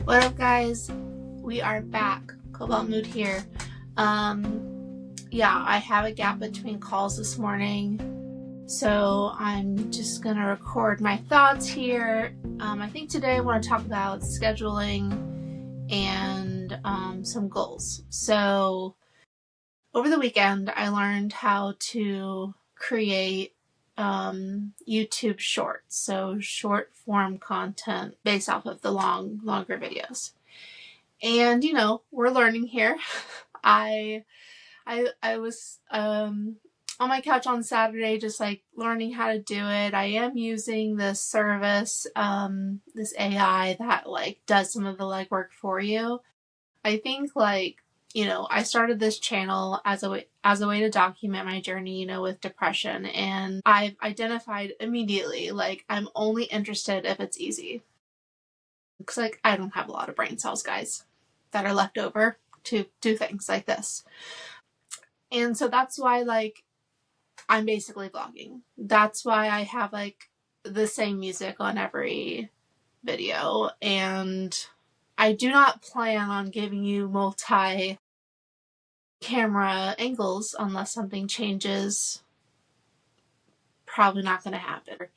What up, guys? We are back. Cobalt Mood here. Yeah, I have a gap between calls this morning, so I'm just gonna record my thoughts here. I think today I want to talk about scheduling and some goals. So over the weekend, I learned how to create YouTube shorts, so short form content based off of the longer videos. And we're learning here. I was on my couch on Saturday just like learning how to do it. I am using this service, this AI that like does some of the legwork for you. I think I started this channel as a way to document my journey, with depression, and I've identified immediately like I'm only interested if it's easy. Because I don't have a lot of brain cells, guys, that are left over to do things like this. And so that's why I'm basically vlogging. That's why I have the same music on every video, and I do not plan on giving you multi camera angles unless something changes. Probably not going to happen.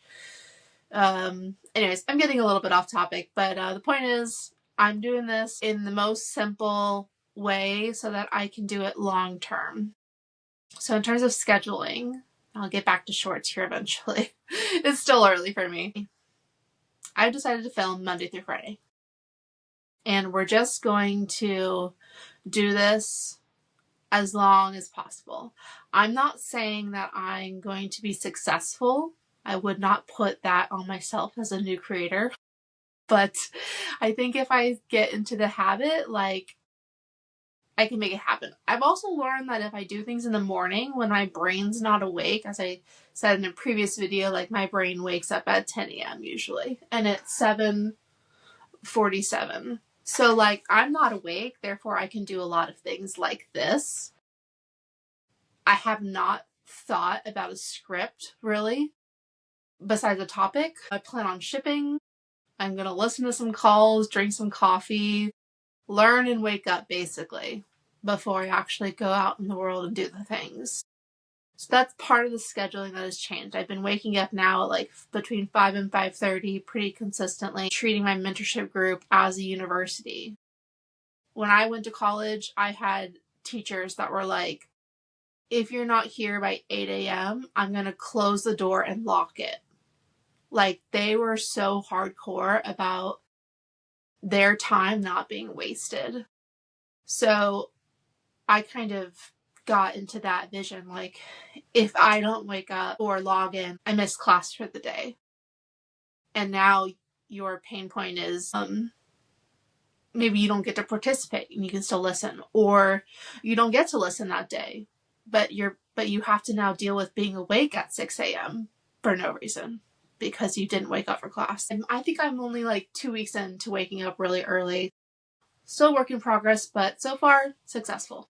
Anyways, I'm getting a little bit off topic, but the point is I'm doing this in the most simple way so that I can do it long term. So in terms of scheduling, I'll get back to shorts here eventually. It's still early for me. I've decided to film Monday through Friday. And we're just going to do this as long as possible. I'm not saying that I'm going to be successful. I would not put that on myself as a new creator. But I think if I get into the habit, I can make it happen. I've also learned that if I do things in the morning when my brain's not awake, as I said in a previous video, my brain wakes up at 10 a.m. usually, and it's 7:47. So I'm not awake, therefore I can do a lot of things like this. I have not thought about a script really, besides a topic. I plan on shipping. I'm going to listen to some calls, drink some coffee, learn and wake up basically before I actually go out in the world and do the things. So that's part of the scheduling that has changed. I've been waking up now at between 5 and 5:30 pretty consistently, treating my mentorship group as a university. When I went to college, I had teachers that were like, if you're not here by 8 a.m., I'm going to close the door and lock it. They were so hardcore about their time not being wasted. So I kind of got into that vision. If I don't wake up or log in, I miss class for the day. And now your pain point is maybe you don't get to participate and you can still listen, or you don't get to listen that day, but you have to now deal with being awake at 6 a.m. for no reason because you didn't wake up for class. And I think I'm only 2 weeks into waking up really early. Still work in progress, but so far successful.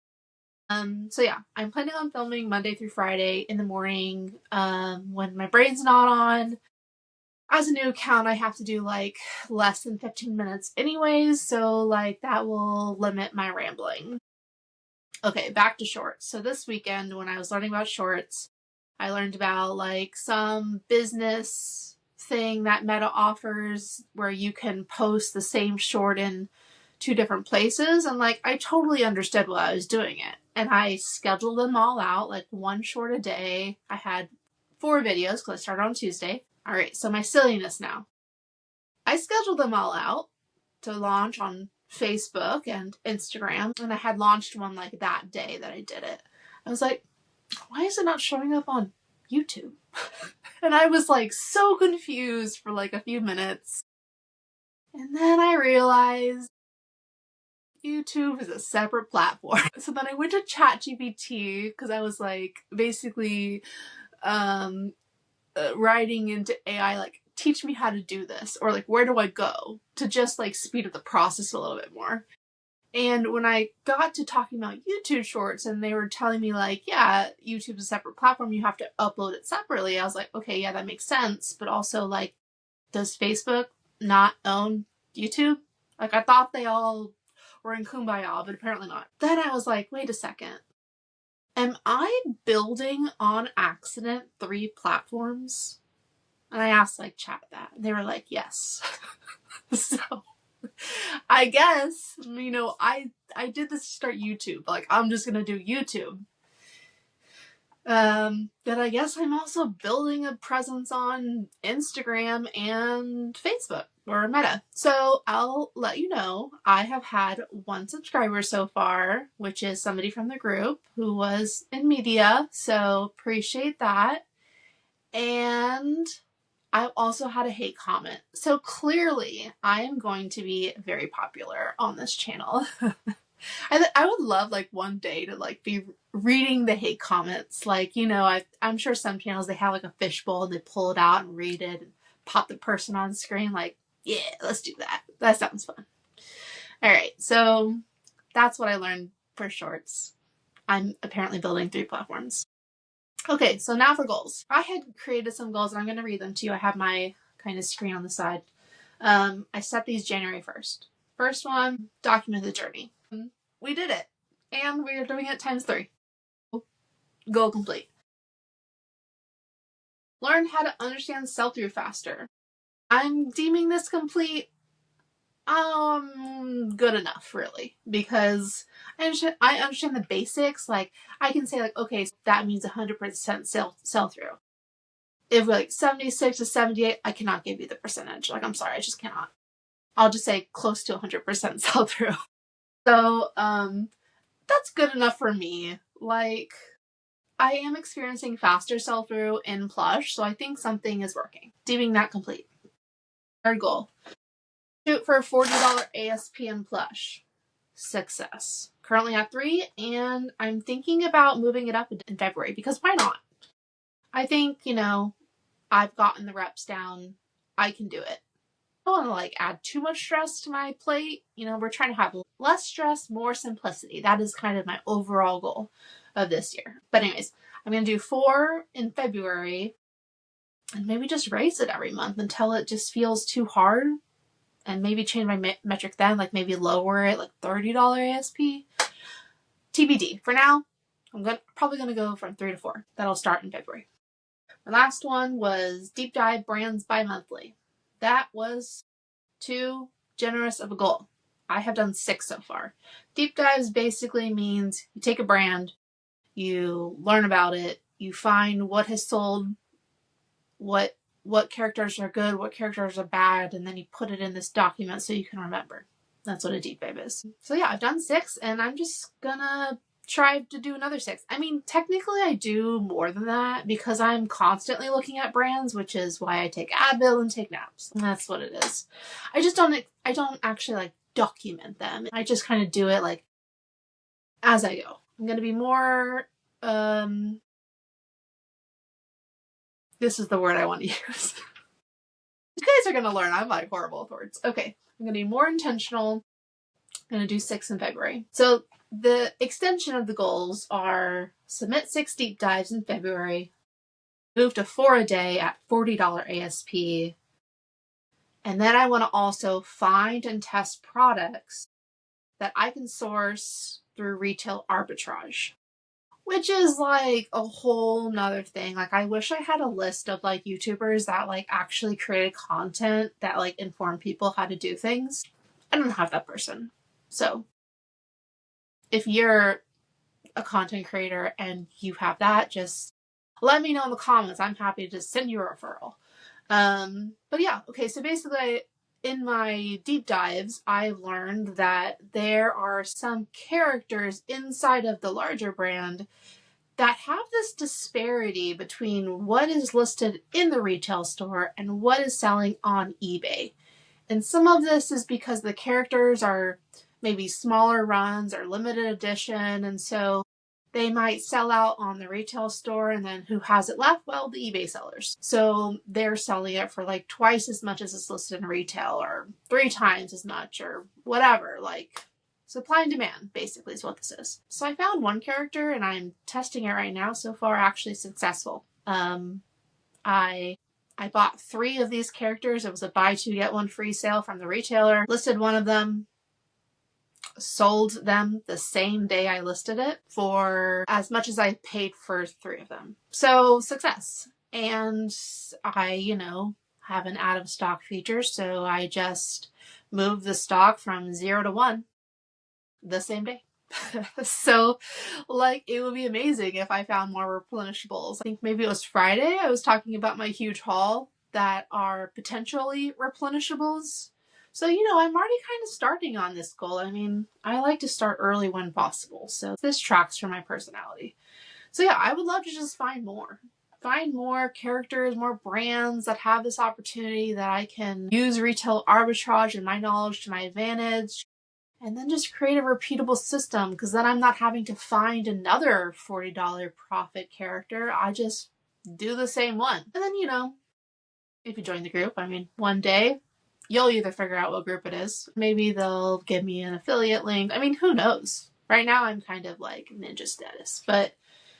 So yeah, I'm planning on filming Monday through Friday in the morning when my brain's not on. As a new account, I have to do less than 15 minutes anyways, so that will limit my rambling. Okay, back to shorts. So this weekend when I was learning about shorts, I learned about some business thing that Meta offers where you can post the same short in 2 different places, and I totally understood why I was doing it. And I scheduled them all out, 1 short a day. I had 4 videos because I started on Tuesday. All right, so my silliness now. I scheduled them all out to launch on Facebook and Instagram, and I had launched one that day that I did it. I was like, why is it not showing up on YouTube? And I was so confused for a few minutes. And then I realized YouTube is a separate platform. So then I went to ChatGPT because I was basically writing into AI teach me how to do this, or where do I go to just speed up the process a little bit more. And when I got to talking about YouTube shorts and they were telling me yeah, YouTube's a separate platform, you have to upload it separately, I was like, okay, yeah, that makes sense. But also does Facebook not own YouTube? Like, I thought they all were in Kumbaya, but apparently not. Then I was like, wait a second. Am I building on accident 3 platforms? And I asked like chat that. And they were like, yes. So I guess, I did this to start YouTube. Like, I'm just gonna do YouTube. But I guess I'm also building a presence on Instagram and Facebook or Meta. So I'll let you know. I have had 1 subscriber so far, which is somebody from the group who was in media. So appreciate that. And I've also had a hate comment. So clearly I am going to be very popular on this channel. I would love like one day to like be reading the hate comments. Like, I'm sure some channels, they have like a fishbowl and they pull it out and read it and pop the person on screen. Like, yeah, let's do that. That sounds fun. All right. So that's what I learned for shorts. I'm apparently building 3 platforms. Okay. So now for goals. I had created some goals and I'm going to read them to you. I have my kind of screen on the side. I set these January 1st. First one, document the journey. We did it. And we are doing it times 3. Goal complete. Learn how to understand sell-through faster. I'm deeming this complete good enough, really, because I understand the basics. Like, I can say like, okay, so that means 100% sell-through. If like 76 to 78, I cannot give you the percentage. Like, I'm sorry, I just cannot. I'll just say close to 100% sell-through. So, that's good enough for me. Like, I am experiencing faster sell-through in plush, so I think something is working. Deeming that complete. Third goal. Shoot for a $40 ASP in plush. Success. Currently at 3, and I'm thinking about moving it up in February, because why not? I think, I've gotten the reps down. I can do it. I don't want to like add too much stress to my plate. We're trying to have less stress, more simplicity. That is kind of my overall goal of this year. But anyways, I'm going to do 4 in February and maybe just raise it every month until it just feels too hard, and maybe change my metric then, like maybe lower it like $30 ASP. TBD. For now, I'm probably going to go from 3 to 4. That'll start in February. The last one was deep dive brands bi-monthly. That was too generous of a goal. I have done 6 so far. Deep dives basically means you take a brand, you learn about it, you find what has sold, what characters are good, what characters are bad, and then you put it in this document so you can remember. That's what a deep dive is. So yeah, I've done 6, and I'm just gonna try to do another 6. I mean, technically I do more than that because I'm constantly looking at brands, which is why I take Advil and take naps. That's what it is. I don't actually like document them. I just kind of do it like as I go. I'm gonna be more this is the word I want to use. You guys are gonna learn I'm like horrible with words. Okay, I'm gonna be more intentional. I'm gonna do 6 in February. So the extension of the goals are submit 6 deep dives in February, move to 4 a day at $40 ASP, and then I want to also find and test products that I can source through retail arbitrage, which is like a whole nother thing. Like, I wish I had a list of like YouTubers that like actually created content that like inform people how to do things. I don't have that person. So if you're a content creator and you have that, just let me know in the comments. I'm happy to send you a referral. But yeah, okay, so basically in my deep dives, I've learned that there are some characters inside of the larger brand that have this disparity between what is listed in the retail store and what is selling on eBay. And some of this is because the characters are maybe smaller runs or limited edition, and so they might sell out on the retail store, and then who has it left? Well, the eBay sellers. So they're selling it for like twice as much as it's listed in retail, or 3 times as much, or whatever. Like, supply and demand, basically, is what this is. So I found one character, and I'm testing it right now. So far, actually successful. I I bought 3 of these characters. It was a buy 2 get 1 free sale from the retailer. Listed one of them, sold them the same day I listed it for as much as I paid for 3 of them. So success. And I, have an out of stock feature, so I just moved the stock from 0 to 1 the same day. So, it would be amazing if I found more replenishables. I think maybe it was Friday, I was talking about my huge haul that are potentially replenishables. So, I'm already kind of starting on this goal. I mean, I like to start early when possible. So this tracks for my personality. So yeah, I would love to just find more characters, more brands that have this opportunity that I can use retail arbitrage and my knowledge to my advantage, and then just create a repeatable system, because then I'm not having to find another $40 profit character. I just do the same one. And then, if you join the group, one day you'll either figure out what group it is. Maybe they'll give me an affiliate link. Who knows? Right now I'm kind of like ninja status, but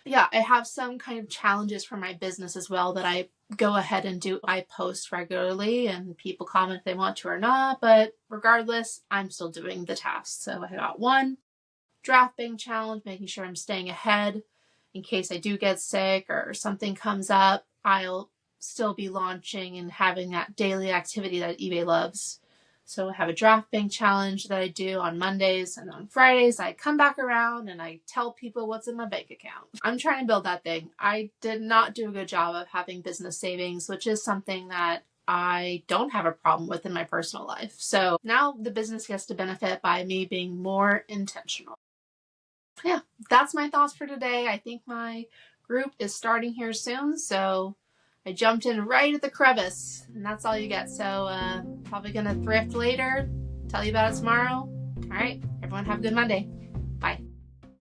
yeah, I have some kind of challenges for my business as well that I go ahead and do. I post regularly and people comment if they want to or not, but regardless, I'm still doing the tasks. So I got 1 draft bank challenge, making sure I'm staying ahead in case I do get sick or something comes up. I'll still be launching and having that daily activity that eBay loves. So I have a draft bank challenge that I do on Mondays, and on Fridays I come back around and I tell people what's in my bank account. I'm trying to build that thing. I did not do a good job of having business savings, which is something that I don't have a problem with in my personal life. So now the business gets to benefit by me being more intentional. Yeah, that's my thoughts for today. I think my group is starting here soon, so I jumped in right at the crevice, and that's all you get. So probably gonna thrift later, tell you about it tomorrow. All right, everyone have a good Monday.